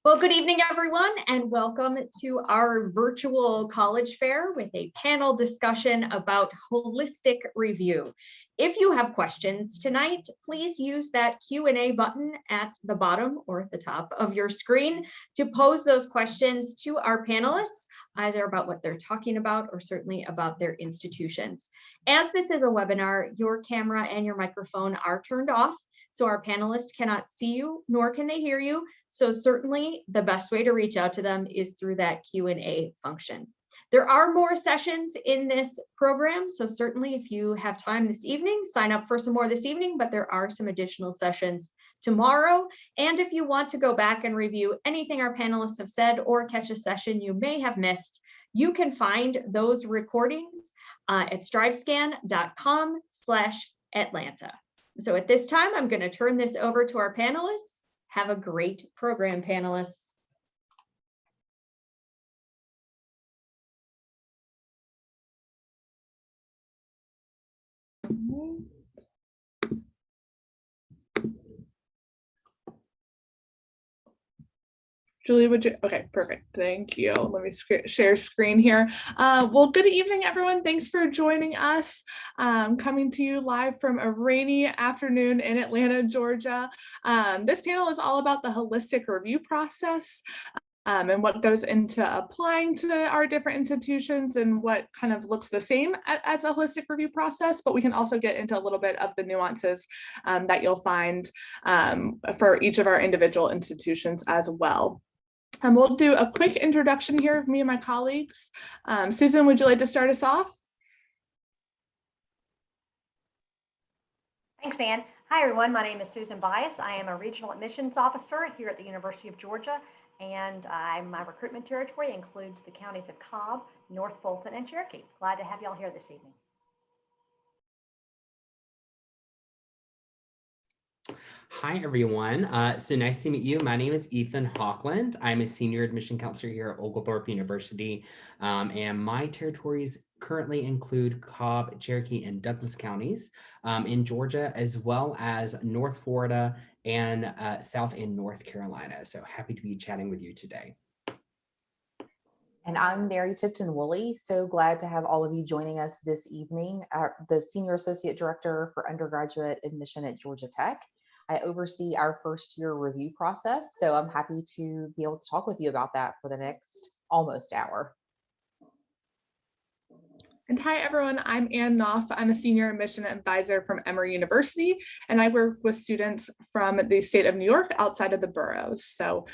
Well, good evening, everyone, and welcome to our virtual college fair with a panel discussion about holistic review. If you have questions tonight, please use that Q&A button at the bottom or at the top of your screen to pose those questions to our panelists, either about what they're talking about or certainly about their institutions. As this is a webinar, your camera and your microphone are turned off, so our panelists cannot see you, nor can they hear you. So certainly the best way to reach out to them is through that Q&A function. There are more sessions in this program, so certainly if you have time this evening, sign up for some more this evening, but there are some additional sessions tomorrow. And if you want to go back and review anything our panelists have said or catch a session you may have missed, you can find those recordings at strivescan.com/Atlanta. So at this time, I'm going to turn this over to our panelists. Have a great program, panelists. Julie, would you? Okay, perfect. Thank you. Let me share screen here. Well, good evening, everyone. Thanks for joining us. Coming to you live from a rainy afternoon in Atlanta, Georgia. This panel is all about the holistic review process and what goes into applying to our different institutions and what kind of looks the same as a holistic review process, but we can also get into a little bit of the nuances that you'll find for each of our individual institutions as well. And we'll do a quick introduction here of me and my colleagues. Susan, would you like to start us off? Thanks, Ann. Hi, everyone. My name is Susan Bias. I am a regional admissions officer here at the University of Georgia, and my recruitment territory includes the counties of Cobb, North Fulton, and Cherokee. Glad to have y'all here this evening. Hi, everyone. So nice to meet you. My name is Ethan Hawkland. I'm a senior admission counselor here at Oglethorpe University, and my territories currently include Cobb, Cherokee, and Douglas counties in Georgia, as well as North Florida and South and North Carolina. So happy to be chatting with you today. And I'm Mary Tipton-Woolley. So glad to have all of you joining us this evening. The Senior Associate Director for Undergraduate Admission at Georgia Tech. I oversee our first year review process, so I'm happy to be able to talk with you about that for the next almost hour. And hi, everyone. I'm Ann Knopf. I'm a senior admission advisor from Emory University, and I work with students from the state of New York outside of the boroughs. So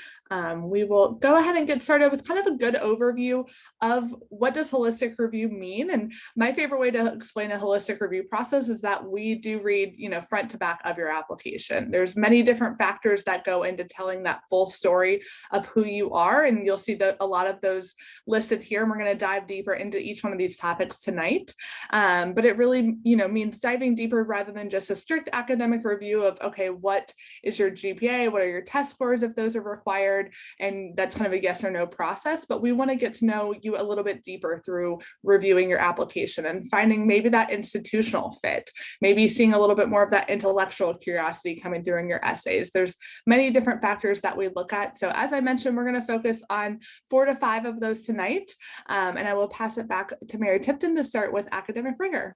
we will go ahead and get started with kind of a good overview of what does holistic review mean. And my favorite way to explain a holistic review process is that we do read, front to back of your application. There's many different factors that go into telling that full story of who you are, and you'll see a lot of those listed here. And we're going to dive deeper into each one of these topics tonight, but it really means diving deeper rather than just a strict academic review of, okay, what is your GPA, what are your test scores if those are required, and that's kind of a yes or no process. But we want to get to know you a little bit deeper through reviewing your application and finding maybe that institutional fit, maybe seeing a little bit more of that intellectual curiosity coming through in your essays. There's many different factors that we look at. So as I mentioned, we're going to focus on 4 to 5 of those tonight, and I will pass it back to Mary Tipton to start with academic rigor.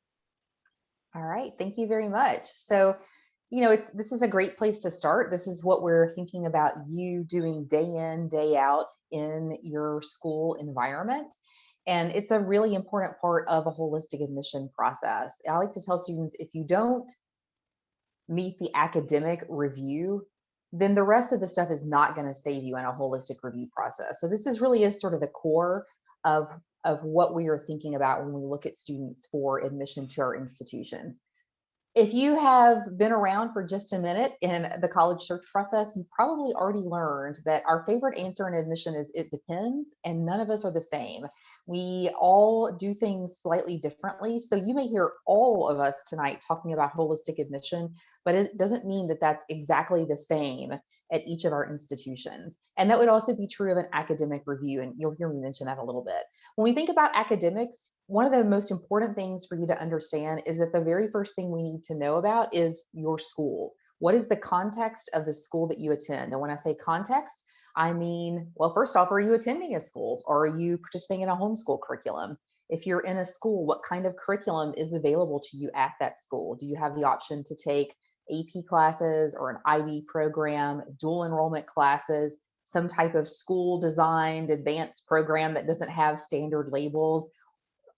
All right, thank you very much. So, this is a great place to start. This is what we're thinking about you doing day in, day out in your school environment. And it's a really important part of a holistic admission process. I like to tell students, if you don't meet the academic review, then the rest of the stuff is not going to save you in a holistic review process. So this really is sort of the core of what we are thinking about when we look at students for admission to our institutions. If you have been around for just a minute in the college search process, you probably already learned that our favorite answer in admission is it depends, and none of us are the same. We all do things slightly differently. So you may hear all of us tonight talking about holistic admission, but it doesn't mean that that's exactly the same at each of our institutions. And that would also be true of an academic review, and you'll hear me mention that a little bit. When we think about academics, one of the most important things for you to understand is that the very first thing we need to know about is your school. What is the context of the school that you attend? And when I say context, I mean, well, first off, are you attending a school or are you participating in a homeschool curriculum? If you're in a school, what kind of curriculum is available to you at that school? Do you have the option to take AP classes or an IB program, dual enrollment classes, some type of school designed advanced program that doesn't have standard labels?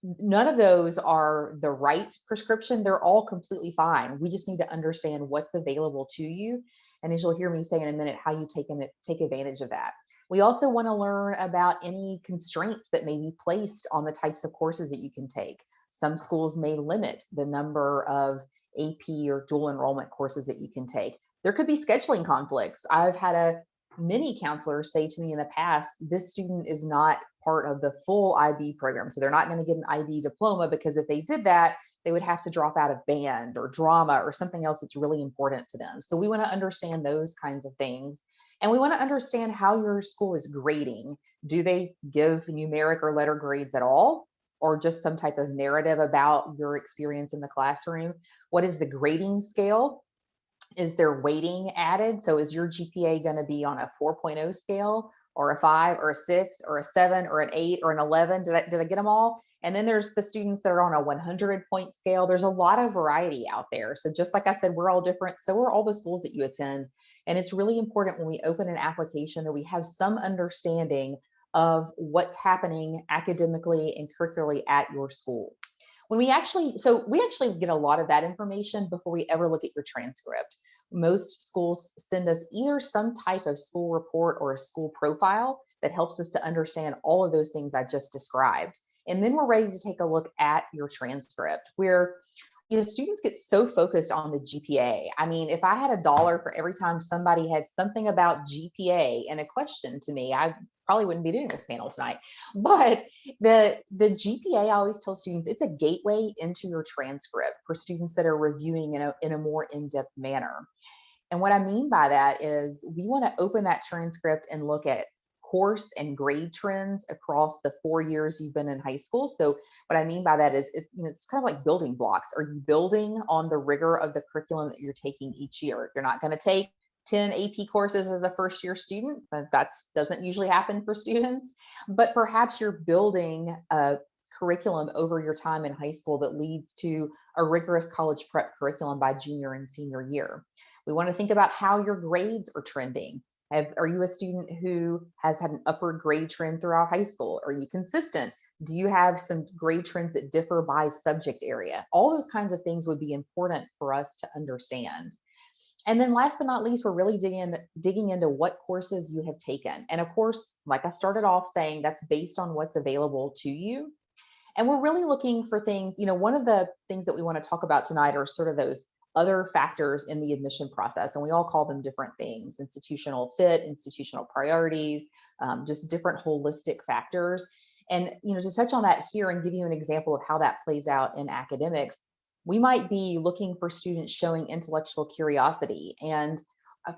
None of those are the right prescription. They're all completely fine. We just need to understand what's available to you. And as you'll hear me say in a minute, how you take advantage of that. We also want to learn about any constraints that may be placed on the types of courses that you can take. Some schools may limit the number of AP or dual enrollment courses that you can take. There could be scheduling conflicts. I've had many counselors say to me in the past, this student is not part of the full IB program. So they're not going to get an IB diploma, because if they did that, they would have to drop out of band or drama or something else that's really important to them. So we want to understand those kinds of things. And we want to understand how your school is grading. Do they give numeric or letter grades at all, or just some type of narrative about your experience in the classroom? What is the grading scale? Is there weighting added? So is your GPA going to be on a 4.0 scale or a 5 or a 6 or a 7 or an 8 or an 11? Did I get them all? And then there's the students that are on a 100-point scale. There's a lot of variety out there. So just like I said, we're all different. So are all the schools that you attend. And it's really important when we open an application that we have some understanding of what's happening academically and curricularly at your school. We actually get a lot of that information before we ever look at your transcript. Most schools send us either some type of school report or a school profile that helps us to understand all of those things I just described. And then we're ready to take a look at your transcript, where students get so focused on the GPA. I mean, if I had $1 for every time somebody had something about GPA and a question to me, I probably wouldn't be doing this panel tonight. But the GPA, I always tell students, it's a gateway into your transcript for students that are reviewing in a more in-depth manner. And what I mean by that is we want to open that transcript and look at course and grade trends across the 4 years you've been in high school. So what I mean by that is it's kind of like building blocks. Are you building on the rigor of the curriculum that you're taking each year? You're not going to take 10 AP courses as a first year student. That doesn't usually happen for students, but perhaps you're building a curriculum over your time in high school that leads to a rigorous college prep curriculum by junior and senior year. We want to think about how your grades are trending. Are you a student who has had an upward grade trend throughout high school? Are you consistent? Do you have some grade trends that differ by subject area? All those kinds of things would be important for us to understand. And then last but not least, we're really digging into what courses you have taken. And of course, like I started off saying, that's based on what's available to you. And we're really looking for things, one of the things that we want to talk about tonight are sort of those other factors in the admission process. And we all call them different things: institutional fit, institutional priorities, just different holistic factors. And, to touch on that here and give you an example of how that plays out in academics, we might be looking for students showing intellectual curiosity. And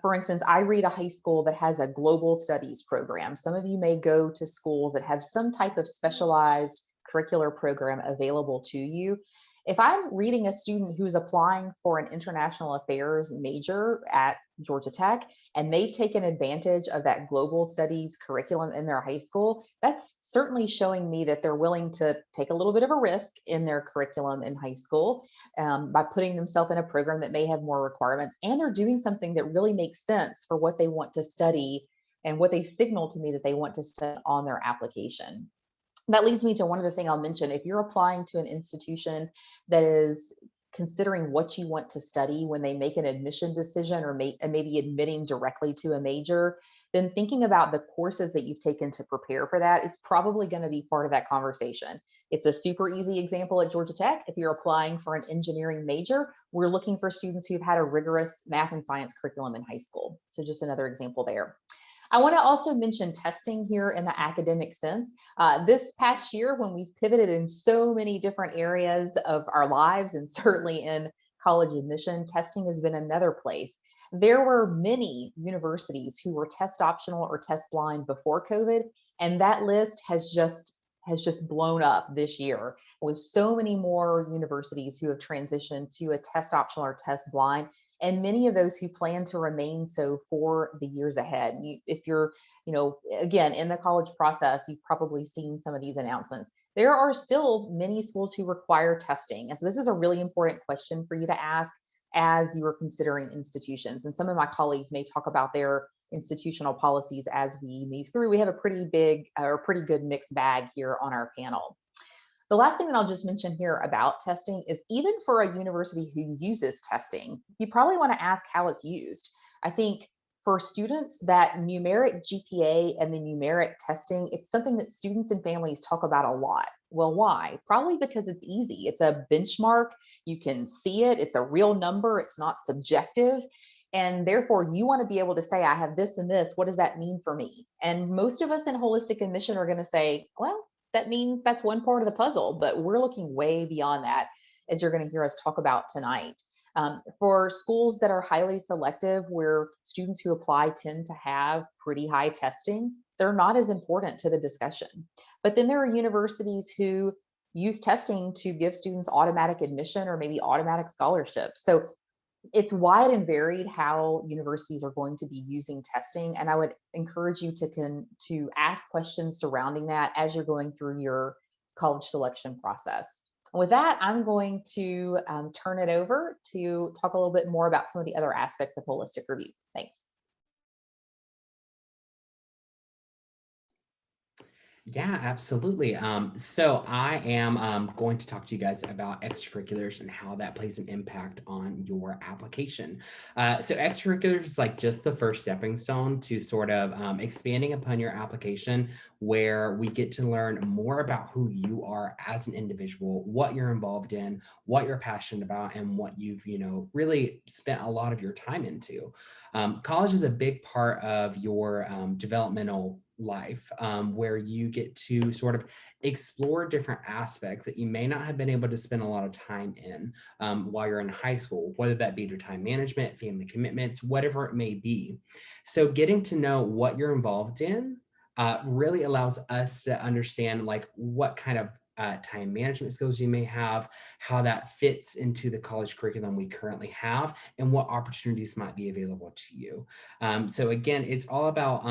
for instance, I read a high school that has a global studies program. Some of you may go to schools that have some type of specialized curricular program available to you. If I'm reading a student who's applying for an international affairs major at Georgia Tech, and they've taken advantage of that global studies curriculum in their high school, that's certainly showing me that they're willing to take a little bit of a risk in their curriculum in high school by putting themselves in a program that may have more requirements, and they're doing something that really makes sense for what they want to study and what they've signaled to me that they want to study on their application. That leads me to one other thing I'll mention. If you're applying to an institution that is considering what you want to study when they make an admission decision, or maybe admitting directly to a major, then thinking about the courses that you've taken to prepare for that is probably going to be part of that conversation. It's a super easy example at Georgia Tech. If you're applying for an engineering major, we're looking for students who've had a rigorous math and science curriculum in high school. So just another example there. I want to also mention testing here in the academic sense. This past year, when we've pivoted in so many different areas of our lives, and certainly in college admission, testing has been another place. There were many universities who were test optional or test blind before COVID, and that list has just blown up this year, with so many more universities who have transitioned to a test optional or test blind. and many of those who plan to remain so for the years ahead. If you're, again, in the college process, you've probably seen some of these announcements. There are still many schools who require testing. And so this is a really important question for you to ask as you are considering institutions. And some of my colleagues may talk about their institutional policies as we move through. We have a pretty big or pretty good mixed bag here on our panel. The last thing that I'll just mention here about testing is even for a university who uses testing, you probably want to ask how it's used. I think for students, that numeric GPA and the numeric testing, it's something that students and families talk about a lot. Well, why? Probably because it's easy. It's a benchmark. You can see it. It's a real number. It's not subjective. And therefore, you want to be able to say, I have this and this. What does that mean for me? And most of us in holistic admission are going to say, well, that means that's one part of the puzzle, but we're looking way beyond that, as you're going to hear us talk about tonight. For schools that are highly selective, where students who apply tend to have pretty high testing, they're not as important to the discussion. But then there are universities who use testing to give students automatic admission or maybe automatic scholarships. So it's wide and varied how universities are going to be using testing. And I would encourage you to ask questions surrounding that as you're going through your college selection process. With that, I'm going to turn it over to talk a little bit more about some of the other aspects of holistic review. Thanks. Yeah, absolutely. So I am going to talk to you guys about extracurriculars and how that plays an impact on your application. So extracurriculars is like just the first stepping stone to sort of expanding upon your application, where we get to learn more about who you are as an individual, what you're involved in, what you're passionate about, and what you've, really spent a lot of your time into. College is a big part of your developmental life, where you get to sort of explore different aspects that you may not have been able to spend a lot of time in while you're in high school, whether that be to time management, family commitments, whatever it may be. So getting to know what you're involved in really allows us to understand like what kind of time management skills you may have, how that fits into the college curriculum we currently have, and what opportunities might be available to you. So again, it's all about,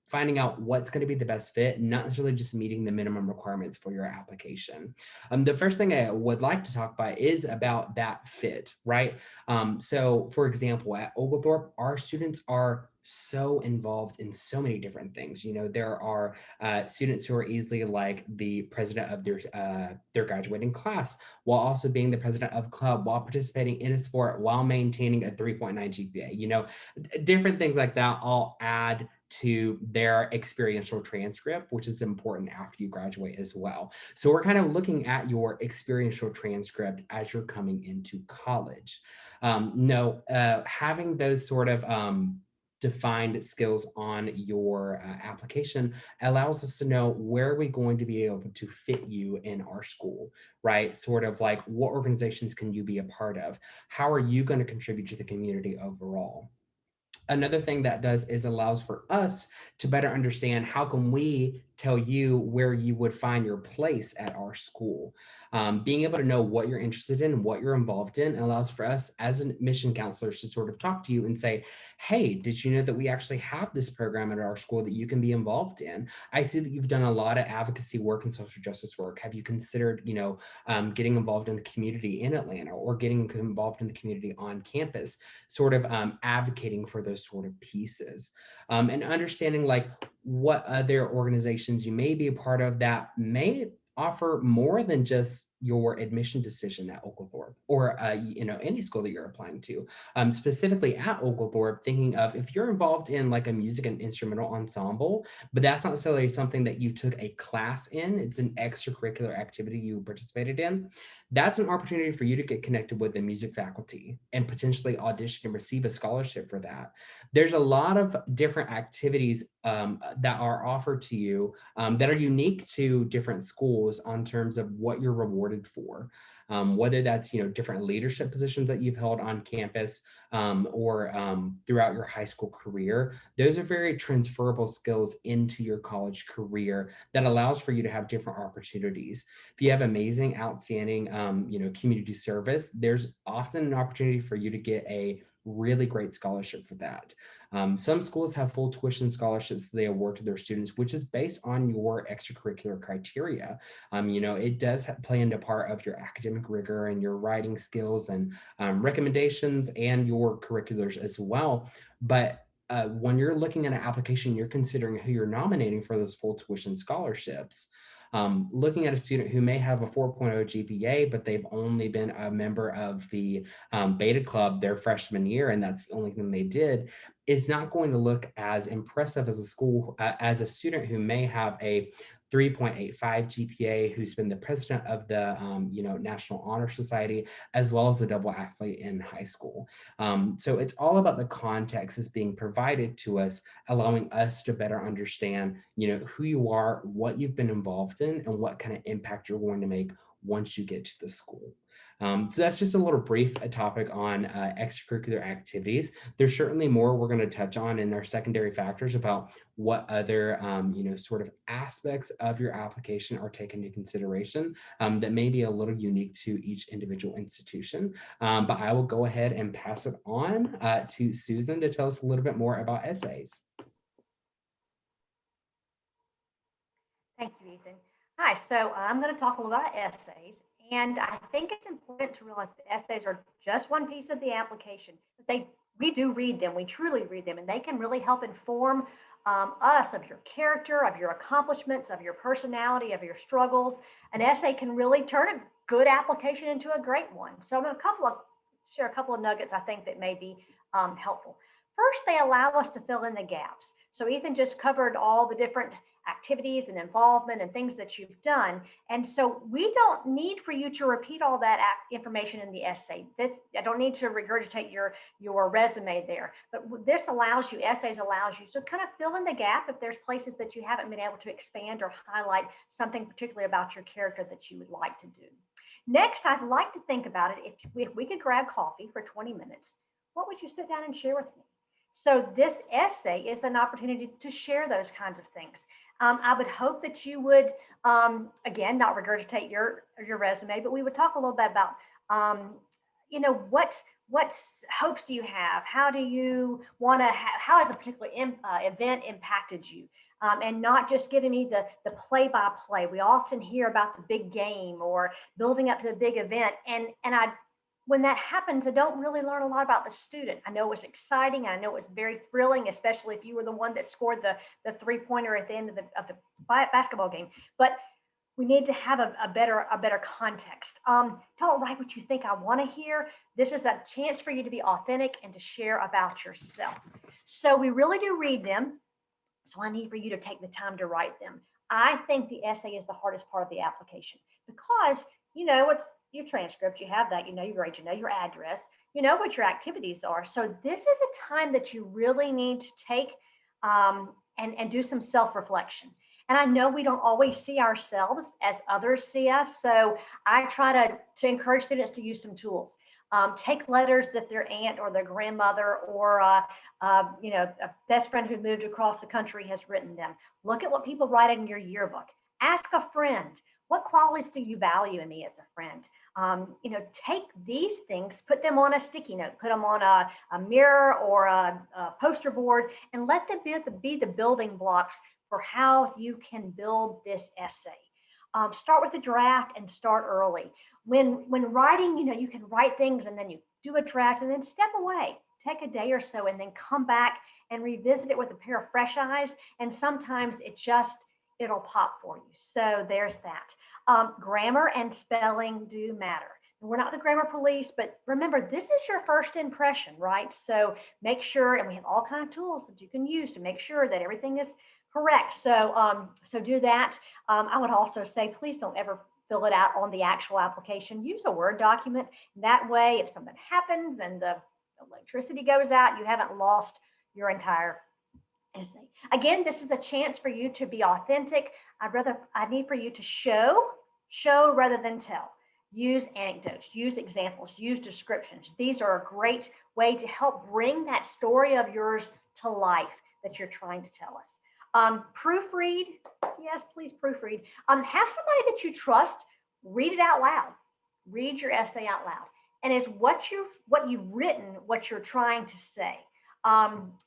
finding out what's going to be the best fit, not necessarily just meeting the minimum requirements for your application. The first thing I would like to talk about is about that fit, right? So for example, at Oglethorpe, our students are so involved in so many different things. There are students who are easily like the president of their graduating class, while also being the president of club, while participating in a sport, while maintaining a 3.9 GPA. Different things like that all add to their experiential transcript, which is important after you graduate as well. So we're kind of looking at your experiential transcript as you're coming into college. Having those sort of defined skills on your application allows us to know where are we going to be able to fit you in our school, right? Sort of like what organizations can you be a part of? How are you going to contribute to the community overall? Another thing that does is allows for us to better understand how can we tell you where you would find your place at our school. Being able to know what you're interested in, what you're involved in, allows for us as admission counselors to sort of talk to you and say, hey, did you know that we actually have this program at our school that you can be involved in? I see that you've done a lot of advocacy work and social justice work. Have you considered, getting involved in the community in Atlanta or getting involved in the community on campus, sort of advocating for those sort of pieces, and understanding like what other organizations you may be a part of that may offer more than just your admission decision at Oglethorpe or any school that you're applying to. Specifically at Oglethorpe, thinking of if you're involved in like a music and instrumental ensemble, but that's not necessarily something that you took a class in, it's an extracurricular activity you participated in, that's an opportunity for you to get connected with the music faculty and potentially audition and receive a scholarship for that. There's a lot of different activities that are offered to you that are unique to different schools on terms of what you're rewarded for. whether that's, different leadership positions that you've held on campus or throughout your high school career. Those are very transferable skills into your college career that allows for you to have different opportunities. If you have amazing, outstanding, community service, there's often an opportunity for you to get a really great scholarship for that. Some schools have full tuition scholarships they award to their students, which is based on your extracurricular criteria. It does play into part of your academic rigor and your writing skills and recommendations and your curriculars as well. But when you're looking at an application, you're considering who you're nominating for those full tuition scholarships. Looking at a student who may have a 4.0 GPA, but they've only been a member of the beta club their freshman year, and that's the only thing they did, is not going to look as impressive as a school, as a student who may have a 3.85 GPA, who's been the president of the National Honor Society, as well as a double athlete in high school. So it's all about the context that's being provided to us, allowing us to better understand, who you are, what you've been involved in, and what kind of impact you're going to make once you get to the school. So that's just a little brief topic on extracurricular activities. There's certainly more we're going to touch on in our secondary factors about what other, sort of aspects of your application are taken into consideration that may be a little unique to each individual institution. But I will go ahead and pass it on to Susan to tell us a little bit more about essays. Thank you, Ethan. Hi, so I'm going to talk a little about essays. And I think it's important to realize that essays are just one piece of the application. We do read them, we truly read them, and they can really help inform us of your character, of your accomplishments, of your personality, of your struggles. An essay can really turn a good application into a great one. So I'm going to share a couple of nuggets I think that may be helpful. First, they allow us to fill in the gaps. So Ethan just covered all the different activities and involvement and things that you've done. And so we don't need for you to repeat all that information in the essay. I don't need to regurgitate your resume there, but essays allows you to kind of fill in the gap if there's places that you haven't been able to expand or highlight something particularly about your character that you would like to do. Next, I'd like to think about it. If we could grab coffee for 20 minutes, what would you sit down and share with me? So this essay is an opportunity to share those kinds of things. I would hope that you would, again, not regurgitate your resume, but we would talk a little bit about, what hopes do you have? How do you want to how has a particular event impacted you? And not just giving me the play-by-play. We often hear about the big game or building up to the big event. And when that happens, I don't really learn a lot about the student. I know it was exciting. I know it was very thrilling, especially if you were the one that scored the three-pointer at the end of the basketball game. But we need to have a better context. Don't write what you think I want to hear. This is a chance for you to be authentic and to share about yourself. So we really do read them. So I need for you to take the time to write them. I think the essay is the hardest part of the application because, it's your transcript, you have that, your grade, your address, what your activities are. So this is a time that you really need to take and do some self-reflection. And I know we don't always see ourselves as others see us. So I try to encourage students to use some tools. Take letters that their aunt or their grandmother or a best friend who moved across the country has written them. Look at what people write in your yearbook. Ask a friend, what qualities do you value in me as a friend? Take these things, put them on a sticky note, put them on a mirror or a poster board, and let them be the building blocks for how you can build this essay. Start with a draft and start early. When writing, you can write things and then you do a draft and then step away. Take a day or so and then come back and revisit it with a pair of fresh eyes. And sometimes it'll pop for you. So there's that. Grammar and spelling do matter. We're not the grammar police, but remember, this is your first impression, right? So make sure, and we have all kinds of tools that you can use to make sure that everything is correct. So do that. I would also say, please don't ever fill it out on the actual application. Use a Word document. That way, if something happens and the electricity goes out, you haven't lost your entire essay. Again, this is a chance for you to be authentic. I need for you to show rather than tell. use anecdotes, use examples, use descriptions. These are a great way to help bring that story of yours to life that you're trying to tell us. Proofread, yes, please proofread. Have somebody that you trust read it out loud. Read your essay out loud. And is what you've written what you're trying to say.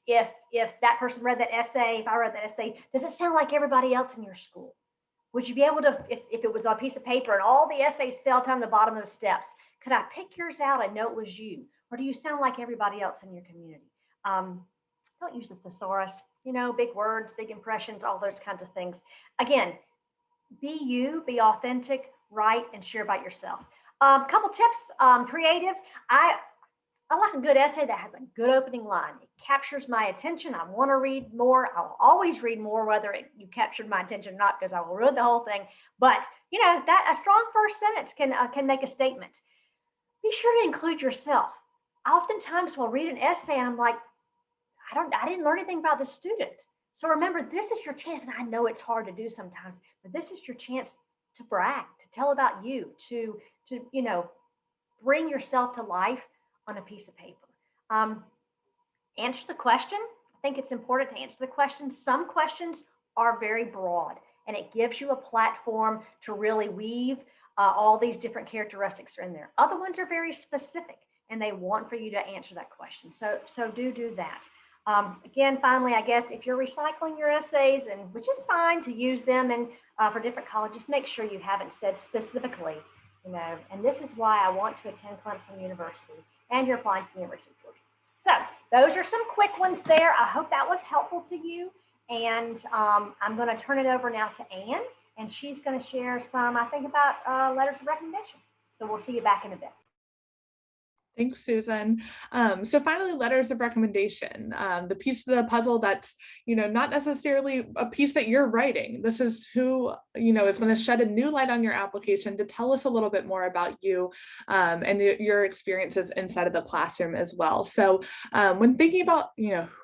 If that person read that essay, if I read that essay, does it sound like everybody else in your school? Would you be able to, if it was on a piece of paper and all the essays fell down the bottom of the steps, could I pick yours out and know it was you? Or do you sound like everybody else in your community? Don't use the thesaurus, big words, big impressions, all those kinds of things. Again, be you, be authentic, write, and share about yourself. Couple tips, creative. I like a good essay that has a good opening line. It captures my attention. I want to read more. I'll always read more, whether you captured my attention or not, because I will read the whole thing. But that a strong first sentence can make a statement. Be sure to include yourself. Oftentimes we'll read an essay and I'm like, I didn't learn anything about the student. So remember, this is your chance, and I know it's hard to do sometimes, but this is your chance to brag, to tell about you, to bring yourself to life on a piece of paper. Answer the question. I think it's important to answer the question. Some questions are very broad, and it gives you a platform to really weave all these different characteristics are in there. Other ones are very specific, and they want for you to answer that question. So do that. Again, finally, I guess if you're recycling your essays, and which is fine to use them and for different colleges, make sure you haven't said specifically, and this is why I want to attend Clemson University, and you're applying to the University of Georgia. So those are some quick ones there. I hope that was helpful to you. And I'm going to turn it over now to Anne, and she's going to share some, I think, about letters of recommendation. So we'll see you back in a bit. Thanks, Susan. So finally, letters of recommendation, the piece of the puzzle that's, not necessarily a piece that you're writing. This is who, is going to shed a new light on your application to tell us a little bit more about you and your experiences inside of the classroom as well. So when thinking about,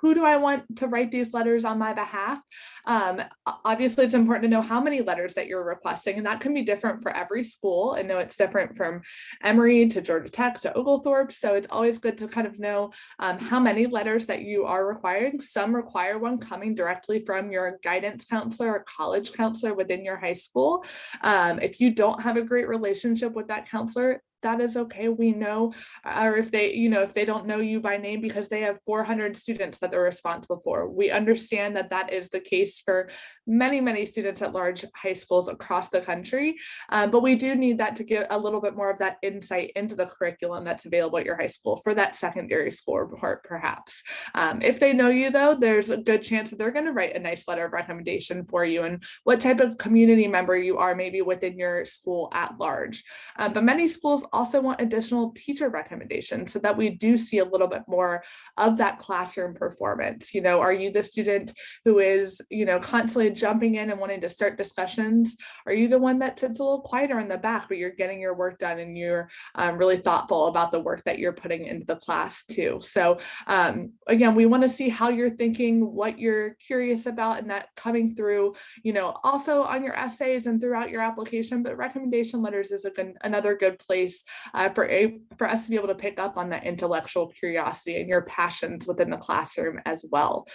who do I want to write these letters on my behalf? Obviously, it's important to know how many letters that you're requesting, and that can be different for every school. I know it's different from Emory to Georgia Tech to Oglethorpe. So it's always good to kind of know how many letters that you are requiring. Some require one coming directly from your guidance counselor or college counselor within your high school. If you don't have a great relationship with that counselor, that is okay. We know, or if they don't know you by name because they have 400 students that they're responsible for. We understand that that is the case for many, many students at large high schools across the country. But we do need that to get a little bit more of that insight into the curriculum that's available at your high school for that secondary school report, perhaps. If they know you, though, there's a good chance that they're going to write a nice letter of recommendation for you and what type of community member you are maybe within your school at large. But many schools also want additional teacher recommendations so that we do see a little bit more of that classroom performance. Are you the student who is, constantly jumping in and wanting to start discussions? Are you the one that sits a little quieter in the back, but you're getting your work done and you're really thoughtful about the work that you're putting into the class too? So again, we want to see how you're thinking, what you're curious about, and that coming through, also on your essays and throughout your application. But recommendation letters is another good place for us to be able to pick up on that intellectual curiosity and your passions within the classroom as well.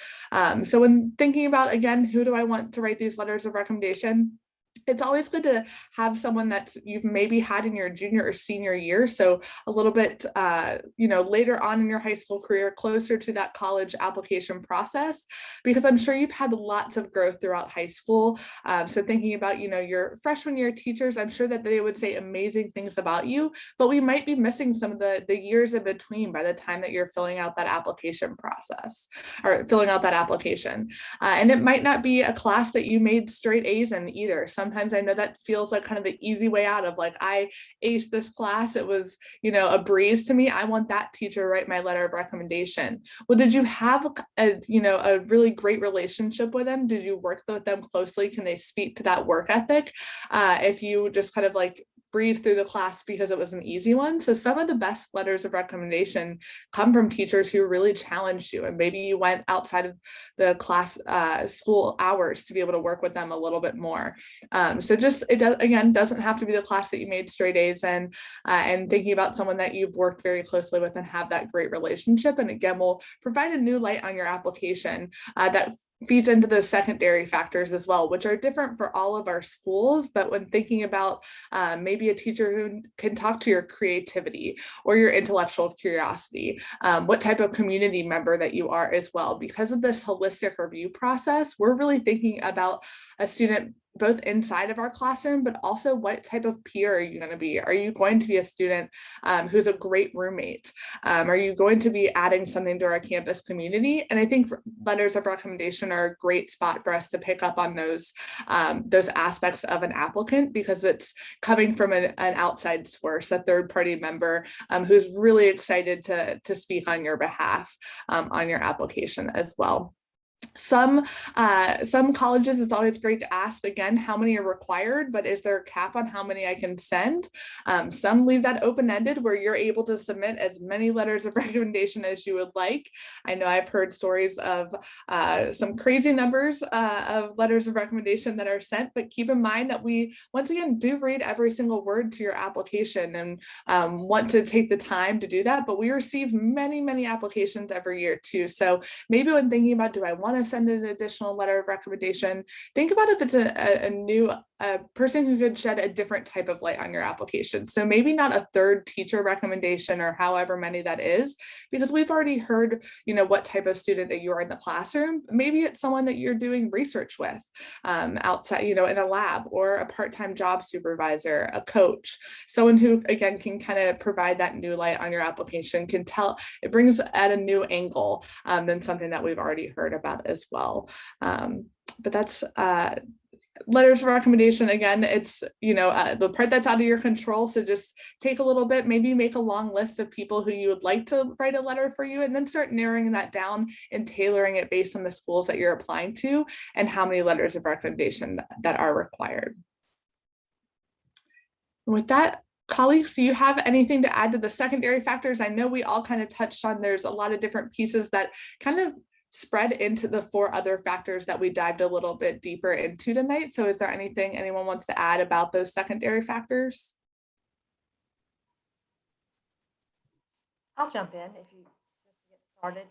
So when thinking about, again, who do I want to write these letters of recommendation? It's always good to have someone that you've maybe had in your junior or senior year. So a little bit, later on in your high school career, closer to that college application process, because I'm sure you've had lots of growth throughout high school. So thinking about, your freshman year teachers, I'm sure that they would say amazing things about you, but we might be missing some of the years in between by the time that you're filling out that application process or filling out that application. And it might not be a class that you made straight A's in either. Sometimes I know that feels like kind of the easy way out of like, I aced this class. It was, a breeze to me. I want that teacher to write my letter of recommendation. Well, did you have a really great relationship with them? Did you work with them closely? Can they speak to that work ethic? If you just kind of like breeze through the class because it was an easy one. So some of the best letters of recommendation come from teachers who really challenged you, and maybe you went outside of the class school hours to be able to work with them a little bit more. So just, it does, again, doesn't have to be the class that you made straight A's in, and thinking about someone that you've worked very closely with and have that great relationship. And again, will provide a new light on your application that feeds into those secondary factors as well, which are different for all of our schools. But when thinking about maybe a teacher who can talk to your creativity or your intellectual curiosity, what type of community member that you are as well. Because of this holistic review process, we're really thinking about a student both inside of our classroom, but also what type of peer are you going to be? Are you going to be a student who's a great roommate? Are you going to be adding something to our campus community? And I think letters of recommendation are a great spot for us to pick up on those aspects of an applicant, because it's coming from an outside source, a third-party member who's really excited to speak on your behalf on your application as well. Some colleges, it's always great to ask, again, how many are required, but is there a cap on how many I can send? Some leave that open-ended where you're able to submit as many letters of recommendation as you would like. I know I've heard stories of some crazy numbers of letters of recommendation that are sent, but keep in mind that we, once again, do read every single word to your application and want to take the time to do that, but we receive many, many applications every year too. So maybe when thinking about, do I want to send an additional letter of recommendation, think about if it's a new person who could shed a different type of light on your application. So maybe not a third teacher recommendation or however many that is, because we've already heard, what type of student that you are in the classroom. Maybe it's someone that you're doing research with outside, in a lab, or a part-time job supervisor, a coach, someone who, again, can kind of provide that new light on your application, can tell, it brings at a new angle than something that we've already heard about as well. But that's letters of recommendation. Again, it's the part that's out of your control, so just take a little bit, maybe make a long list of people who you would like to write a letter for you, and then start narrowing that down and tailoring it based on the schools that you're applying to and how many letters of recommendation that are required. And with that, colleagues, do you have anything to add to the secondary factors? I know we all kind of touched on, there's a lot of different pieces that kind of spread into the 4 other factors that we dived a little bit deeper into tonight. So is there anything anyone wants to add about those secondary factors? I'll jump in if you just get started.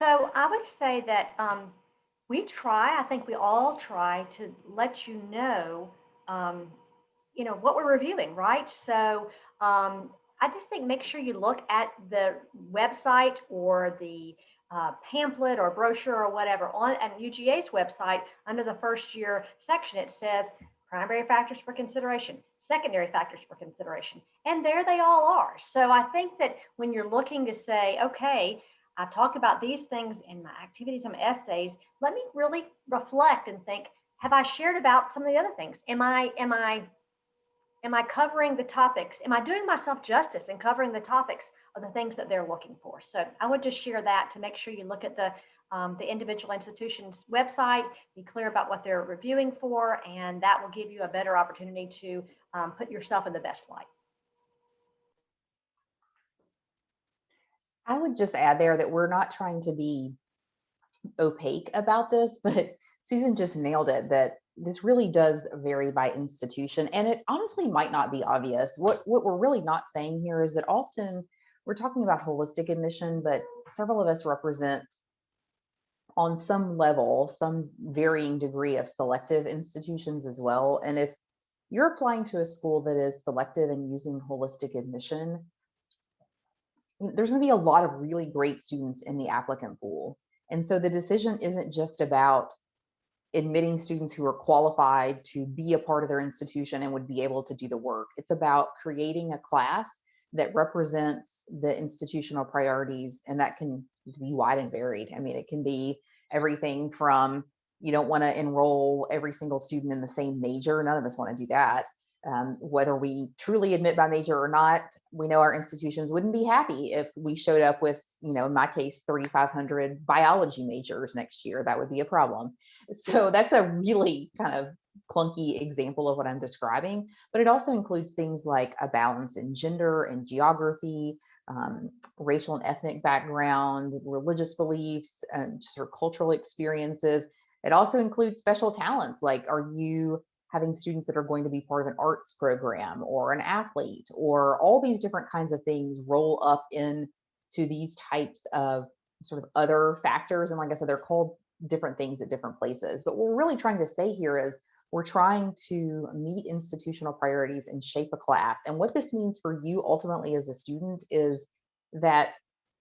So I would say that I think we all try to let you know what we're reviewing, right? So I just think make sure you look at the website or the pamphlet or brochure or whatever on UGA's website. Under the first year section, it says primary factors for consideration, secondary factors for consideration, and there they all are. So I think that when you're looking to say, okay, I talked about these things in my activities and my essays, let me really reflect and think, have I shared about some of the other things? Am I covering the topics? Am I doing myself justice in covering the topics of the things that they're looking for? So I would just share that to make sure you look at the individual institution's website, be clear about what they're reviewing for, and that will give you a better opportunity to put yourself in the best light. I would just add there that we're not trying to be opaque about this, but Susan just nailed it, that this really does vary by institution, and it honestly might not be obvious. What we're really not saying here is that often we're talking about holistic admission, but several of us represent on some level, some varying degree of selective institutions as well. And if you're applying to a school that is selective and using holistic admission, there's going to be a lot of really great students in the applicant pool. And so the decision isn't just about admitting students who are qualified to be a part of their institution and would be able to do the work. It's about creating a class that represents the institutional priorities, and that can be wide and varied. I mean, it can be everything from, you don't want to enroll every single student in the same major. None of us want to do that. Whether we truly admit by major or not, we know our institutions wouldn't be happy if we showed up with, in my case, 3,500 biology majors next year. That would be a problem. So that's a really kind of clunky example of what I'm describing, but it also includes things like a balance in gender and geography, racial and ethnic background, religious beliefs, sort of cultural experiences. It also includes special talents, like are you having students that are going to be part of an arts program or an athlete, or all these different kinds of things roll up into these types of sort of other factors. And like I said, they're called different things at different places. But what we're really trying to say here is we're trying to meet institutional priorities and shape a class. And what this means for you ultimately as a student is that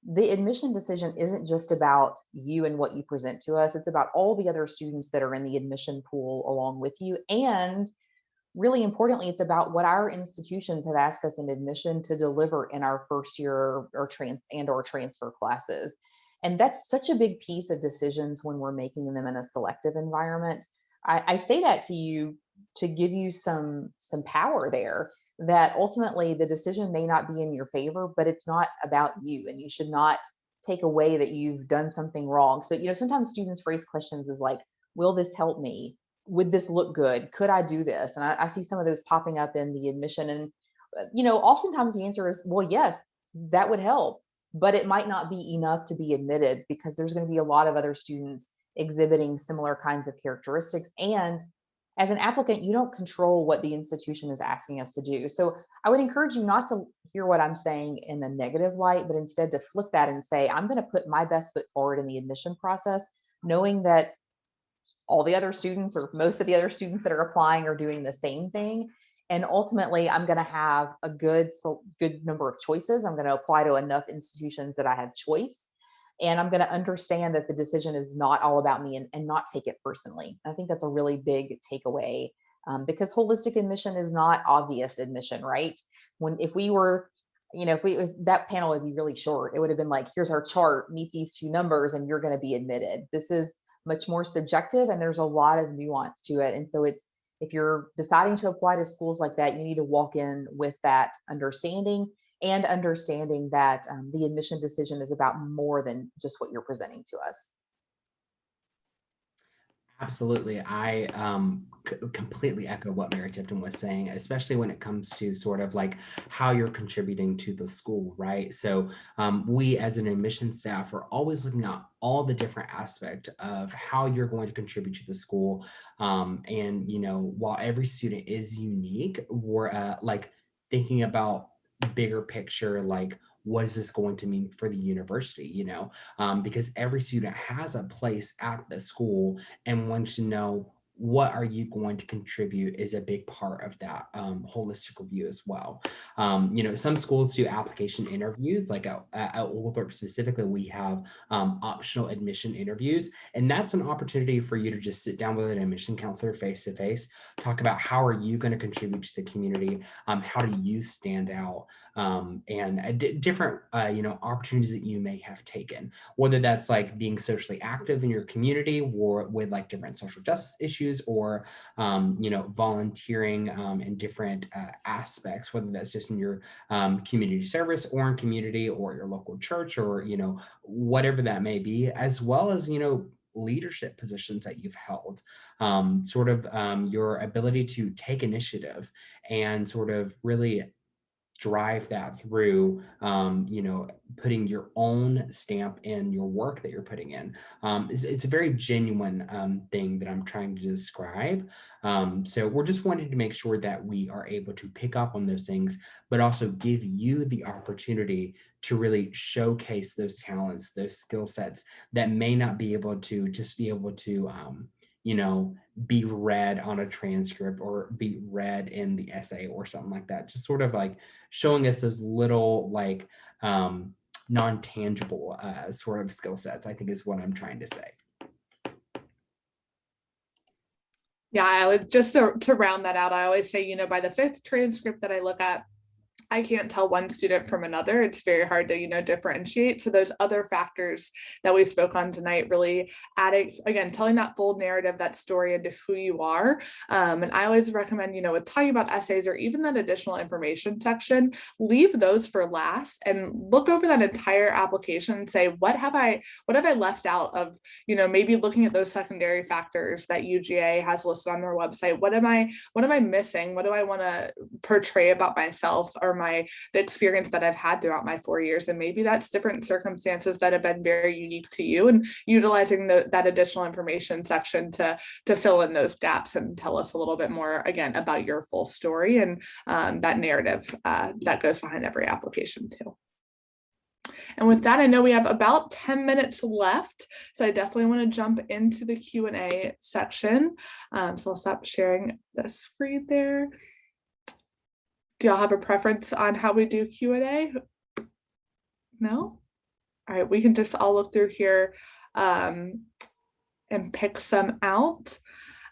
the admission decision isn't just about you and what you present to us. It's about all the other students that are in the admission pool along with you. And really importantly, it's about what our institutions have asked us in admission to deliver in our first year or transfer classes. And that's such a big piece of decisions when we're making them in a selective environment. I say that to you to give you some power there, that ultimately the decision may not be in your favor, but it's not about you, and you should not take away that you've done something wrong. So, sometimes students phrase questions as like, will this help me? Would this look good? Could I do this? And I see some of those popping up in the admission. And, oftentimes the answer is, well, yes, that would help, but it might not be enough to be admitted because there's going to be a lot of other students exhibiting similar kinds of characteristics. And as an applicant, you don't control what the institution is asking us to do. So I would encourage you not to hear what I'm saying in a negative light, but instead to flip that and say, I'm going to put my best foot forward in the admission process, knowing that all the other students or most of the other students that are applying are doing the same thing. And ultimately, I'm going to have a good number of choices. I'm going to apply to enough institutions that I have choice. And I'm going to understand that the decision is not all about me and not take it personally. I think that's a really big takeaway because holistic admission is not obvious admission, right? If that panel would be really short, it would have been like, here's our chart, meet these two numbers, and you're going to be admitted. This is much more subjective, and there's a lot of nuance to it. And so if you're deciding to apply to schools like that, you need to walk in with that understanding and understanding that the admission decision is about more than just what you're presenting to us. Absolutely. I completely echo what Mary Tipton was saying, especially when it comes to sort of like how you're contributing to the school, right? So we as an admission staff are always looking at all the different aspects of how you're going to contribute to the school. And, while every student is unique, we're like thinking about bigger picture, like what is this going to mean for the university, because every student has a place at the school, and wants to know what are you going to contribute is a big part of that holistic review as well. Some schools do application interviews, like at Oglethorpe specifically, we have optional admission interviews, and that's an opportunity for you to just sit down with an admission counselor face to face, talk about how are you going to contribute to the community, how do you stand out, and different opportunities that you may have taken, whether that's like being socially active in your community or with like different social justice issues, or volunteering in different aspects, whether that's just in your community service or in community or your local church, or whatever that may be, as well as leadership positions that you've held, your ability to take initiative and sort of really drive that through, putting your own stamp in your work that you're putting in. It's a very genuine thing that I'm trying to describe. So we're just wanting to make sure that we are able to pick up on those things, but also give you the opportunity to really showcase those talents, those skill sets that may not be able to just be able to, be read on a transcript or be read in the essay or something like that. Just sort of like showing us those little like non-tangible sort of skill sets, I think is what I'm trying to say. Yeah, I would just to round that out, I always say, by the fifth transcript that I look at, I can't tell one student from another. It's very hard to, differentiate. So those other factors that we spoke on tonight, really adding, again, telling that full narrative, that story into who you are. And I always recommend, with talking about essays or even that additional information section, leave those for last and look over that entire application and say, what have I left out of, maybe looking at those secondary factors that UGA has listed on their website. What am I missing? What do I want to portray about myself or the experience that I've had throughout my 4 years? And maybe that's different circumstances that have been very unique to you, and utilizing that additional information section to fill in those gaps and tell us a little bit more, again, about your full story and that narrative that goes behind every application too. And with that, I know we have about 10 minutes left, so I definitely want to jump into the Q&A section. So I'll stop sharing the screen there. Do y'all have a preference on how we do Q&A? No? All right, we can just all look through here and pick some out.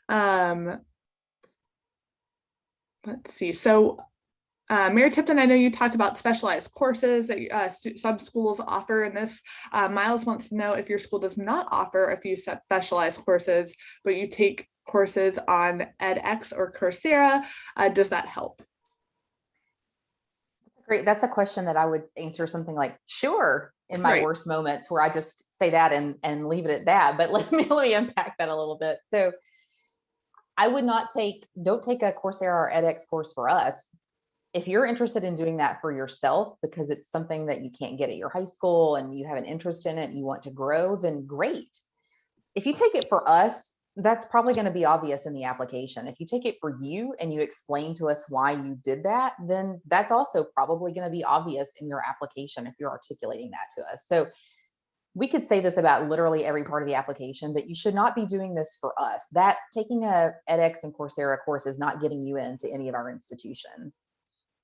Let's see. So Mary Tipton, I know you talked about specialized courses that some schools offer in this. Miles wants to know if your school does not offer a few specialized courses, but you take courses on edX or Coursera. Does that help? Great. That's a question that I would answer something like, sure, in my worst moments, where I just say that and leave it at that. But let me unpack that a little bit. So I would don't take a Coursera or edX course for us. If you're interested in doing that for yourself because it's something that you can't get at your high school and you have an interest in it and you want to grow, then great. If you take it for us, that's probably going to be obvious in the application. If you take it for you and you explain to us why you did that, then that's also probably going to be obvious in your application if you're articulating that to us. So we could say this about literally every part of the application, but you should not be doing this for us. That taking a edX and Coursera course is not getting you into any of our institutions.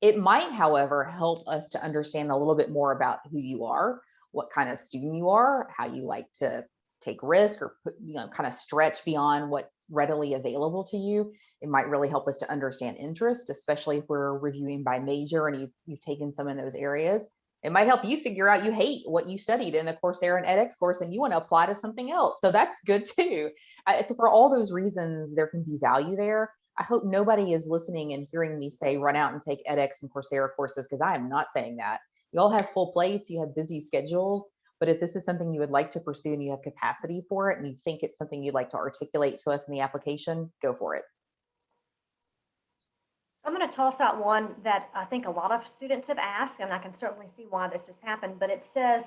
It might, however, help us to understand a little bit more about who you are, what kind of student you are, how you like to take risk or kind of stretch beyond what's readily available to you. It might really help us to understand interest, especially if we're reviewing by major and you've taken some in those areas. It might help you figure out you hate what you studied in a Coursera and edX course and you want to apply to something else. So that's good too. For all those reasons, there can be value there. I hope nobody is listening and hearing me say, run out and take edX and Coursera courses, because I am not saying that. You all have full plates, you have busy schedules, but if this is something you would like to pursue and you have capacity for it and you think it's something you'd like to articulate to us in the application, go for it. I'm going to toss out one that I think a lot of students have asked, and I can certainly see why this has happened, but it says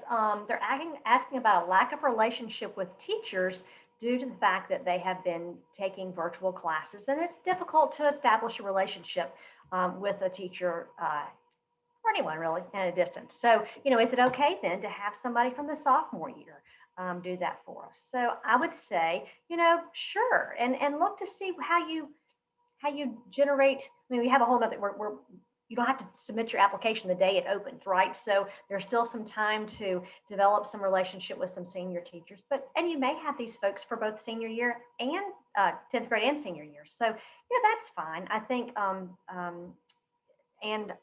they're asking about a lack of relationship with teachers due to the fact that they have been taking virtual classes, and it's difficult to establish a relationship with a teacher or anyone really at a distance. So, is it okay then to have somebody from the sophomore year do that for us? So I would say, sure, and look to see how you generate. I mean, we have a whole other, you don't have to submit your application the day it opens, right? So there's still some time to develop some relationship with some senior teachers, and you may have these folks for both senior year and 10th grade and senior year. So, that's fine. I think, and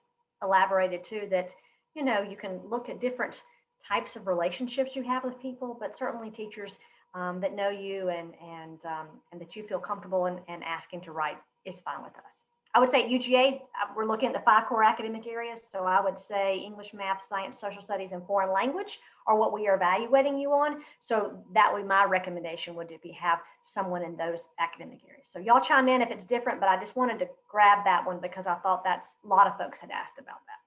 elaborated too, that, you can look at different types of relationships you have with people, but certainly teachers that know you and that you feel comfortable in asking to write is fine with us. I would say at UGA, we're looking at the 5 core academic areas. So I would say English, math, science, social studies, and foreign language are what we are evaluating you on. So that would be my recommendation, would be have someone in those academic areas. So y'all chime in if it's different, but I just wanted to grab that one because I thought that's a lot of folks had asked about that.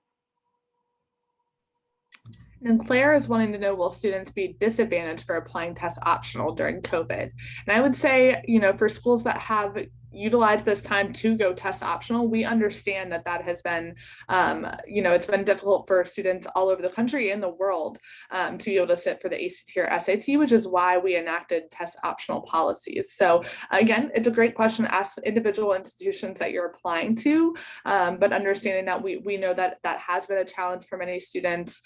And Claire is wanting to know, will students be disadvantaged for applying test optional during COVID? And I would say, for schools that have utilized this time to go test optional, we understand that has been, it's been difficult for students all over the country and the world to be able to sit for the ACT or SAT, which is why we enacted test optional policies. So again, it's a great question to ask individual institutions that you're applying to, but understanding that we know that has been a challenge for many students.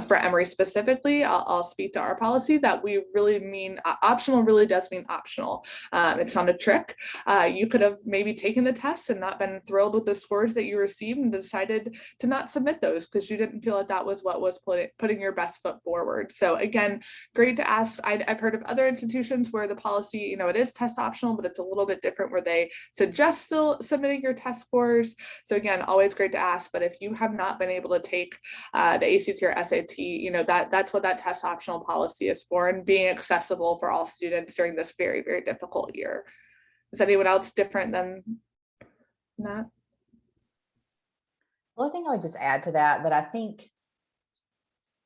For Emory specifically, I'll speak to our policy that we really mean optional really does mean optional. It's not a trick. you could have maybe taken the test and not been thrilled with the scores that you received and decided to not submit those because you didn't feel like that was what was putting your best foot forward. So again, great to ask. I've heard of other institutions where the policy, it is test optional, but it's a little bit different where they suggest still submitting your test scores. So again, always great to ask, but if you have not been able to take the ACT or SAT, that's what that test optional policy is for, and being accessible for all students during this very, very difficult year. Is anyone else different than that? The only thing I would just add to that I think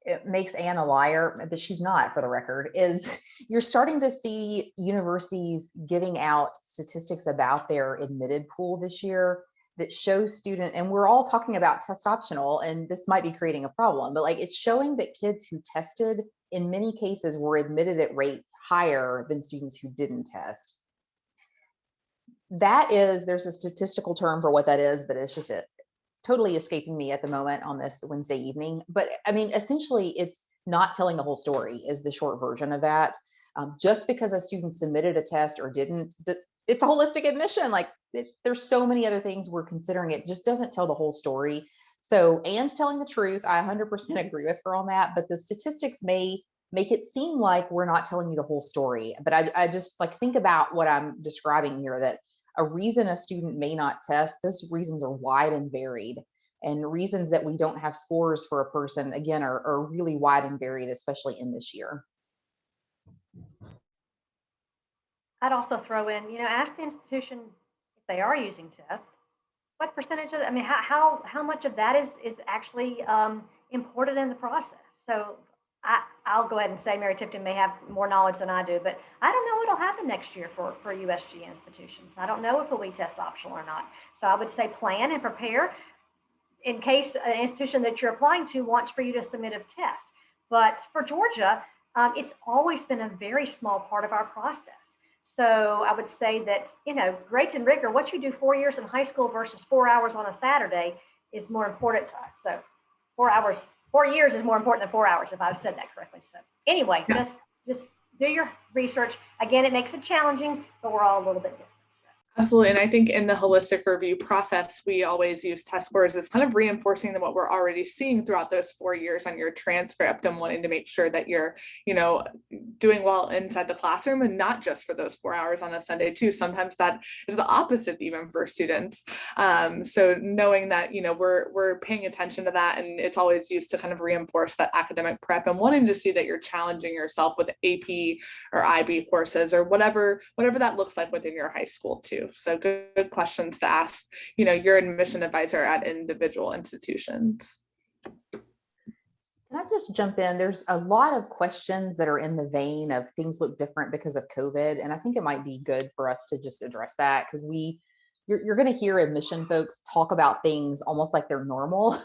it makes Anne a liar, but she's not, for the record, is you're starting to see universities giving out statistics about their admitted pool this year that show student, and we're all talking about test optional, and this might be creating a problem, but like it's showing that kids who tested in many cases were admitted at rates higher than students who didn't test. That is, there's a statistical term for what that is, but it's just totally escaping me at the moment on this Wednesday evening. But I mean, essentially, it's not telling the whole story is the short version of that. Just because a student submitted a test or didn't, it's a holistic admission. Like there's so many other things we're considering. It just doesn't tell the whole story. So Anne's telling the truth. I 100% agree with her on that, but the statistics may make it seem like we're not telling you the whole story. But I just like, think about what I'm describing here, that a reason a student may not test, those reasons are wide and varied. And reasons that we don't have scores for a person, again, are really wide and varied, especially in this year. I'd also throw in, ask the institution if they are using tests, what percentage of, how much of that is actually imported in the process. So I'll go ahead and say Mary Tipton may have more knowledge than I do, but I don't know what'll happen next year for USG institutions. I don't know if it'll be test optional or not. So I would say plan and prepare in case an institution that you're applying to wants for you to submit a test. But for Georgia, it's always been a very small part of our process. So I would say that, grades and rigor, what you do 4 years in high school versus 4 hours on a Saturday is more important to us. So 4 years is more important than 4 hours, if I've said that correctly. So anyway, yeah. just do your research. Again, it makes it challenging, but we're all a little bit different. Absolutely. And I think in the holistic review process, we always use test scores as kind of reinforcing what we're already seeing throughout those 4 years on your transcript, and wanting to make sure that you're, doing well inside the classroom, and not just for those 4 hours on a Sunday too. Sometimes that is the opposite even for students. So knowing that, we're paying attention to that, and it's always used to kind of reinforce that academic prep, and wanting to see that you're challenging yourself with AP or IB courses or whatever that looks like within your high school too. So good questions to ask, your admission advisor at individual institutions. Can I just jump in? There's a lot of questions that are in the vein of things look different because of COVID. And I think it might be good for us to just address that, because you're going to hear admission folks talk about things almost like they're normal.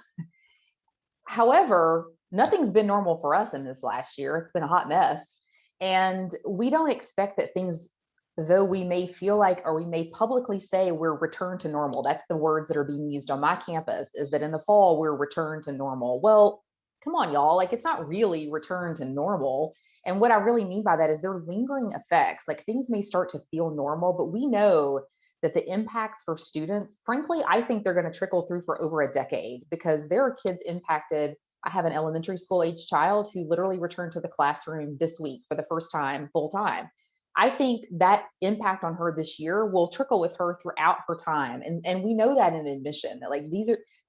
However, nothing's been normal for us in this last year. It's been a hot mess. And we don't expect that things, though we may feel like, or we may publicly say we're returned to normal. That's the words that are being used on my campus, is that in the fall, we're returned to normal. Well, come on, y'all. Like, it's not really returned to normal. And what I really mean by that is there are lingering effects. Like, things may start to feel normal, but we know that the impacts for students, frankly, I think they're going to trickle through for over a decade, because there are kids impacted. I have an elementary school age child who literally returned to the classroom this week for the first time, full time. I think that impact on her this year will trickle with her throughout her time. And we know that in admission, that like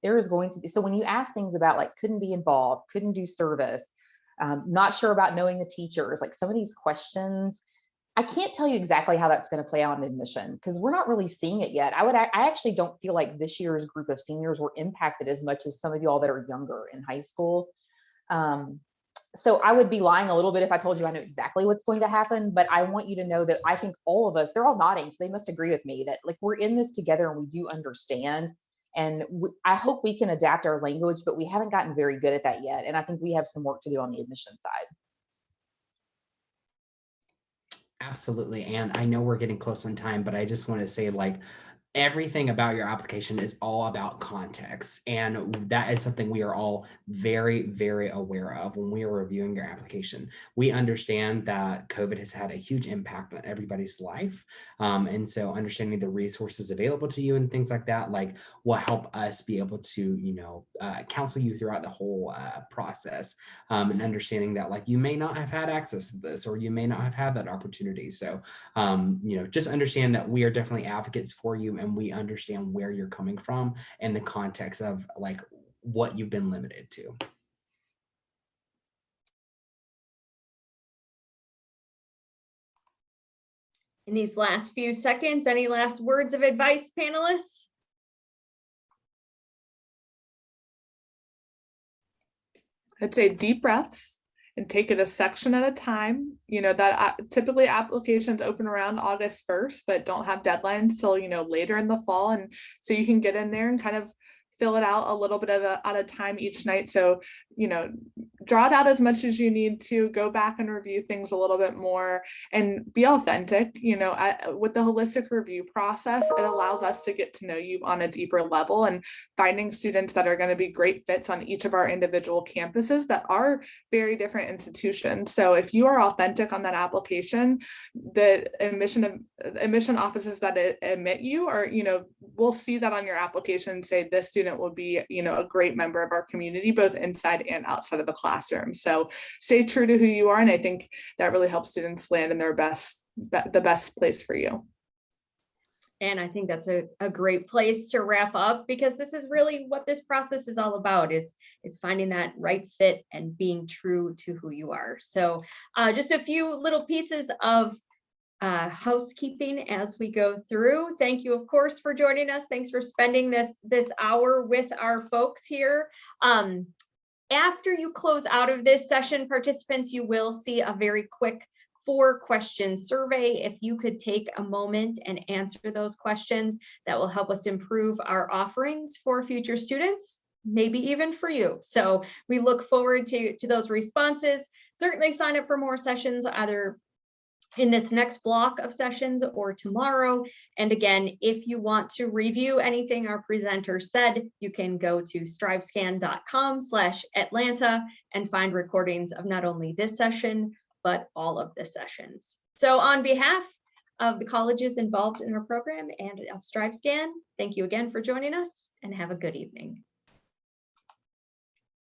there is going to be, so when you ask things about like couldn't be involved, couldn't do service, not sure about knowing the teachers, like some of these questions, I can't tell you exactly how that's going to play out in admission, because we're not really seeing it yet. I actually don't feel like this year's group of seniors were impacted as much as some of y'all that are younger in high school. So I would be lying a little bit if I told you I knew exactly what's going to happen, but I want you to know that I think all of us, they're all nodding, so they must agree with me that like we're in this together and we do understand. And I hope we can adapt our language, but we haven't gotten very good at that yet. And I think we have some work to do on the admission side. Absolutely. And I know we're getting close on time, but I just want to say, like, everything about your application is all about context. And that is something we are all very, very aware of when we are reviewing your application. We understand that COVID has had a huge impact on everybody's life. And so understanding the resources available to you and things like that, like, will help us be able to, counsel you throughout the whole process. And understanding that, like, you may not have had access to this, or you may not have had that opportunity. So, just understand that we are definitely advocates for you, and we understand where you're coming from and the context of, like, what you've been limited to. In these last few seconds, any last words of advice, panelists? I'd say deep breaths and take it a section at a time. Typically applications open around August 1st, but don't have deadlines till, later in the fall. And so you can get in there and kind of fill it out a little bit at a time each night. So, draw it out as much as you need to, go back and review things a little bit more and be authentic. With the holistic review process, it allows us to get to know you on a deeper level and finding students that are going to be great fits on each of our individual campuses that are very different institutions. So if you are authentic on that application, the admission offices that admit you are, we'll see that on your application and say this student will be, a great member of our community, both inside and outside of the classroom. So stay true to who you are. And I think that really helps students land in the best place for you. And I think that's a great place to wrap up, because this is really what this process is all about, is finding that right fit and being true to who you are. So just a few little pieces of housekeeping as we go through. Thank you, of course, for joining us. Thanks for spending this hour with our folks here. After you close out of this session, participants, you will see a very quick 4-question survey. If you could take a moment and answer those questions, that will help us improve our offerings for future students, maybe even for you. So we look forward to those responses. Certainly sign up for more sessions, either in this next block of sessions or tomorrow. And again, if you want to review anything our presenter said, you can go to strivescan.com/Atlanta and find recordings of not only this session, but all of the sessions. So on behalf of the colleges involved in our program and of StriveScan, thank you again for joining us, and have a good evening.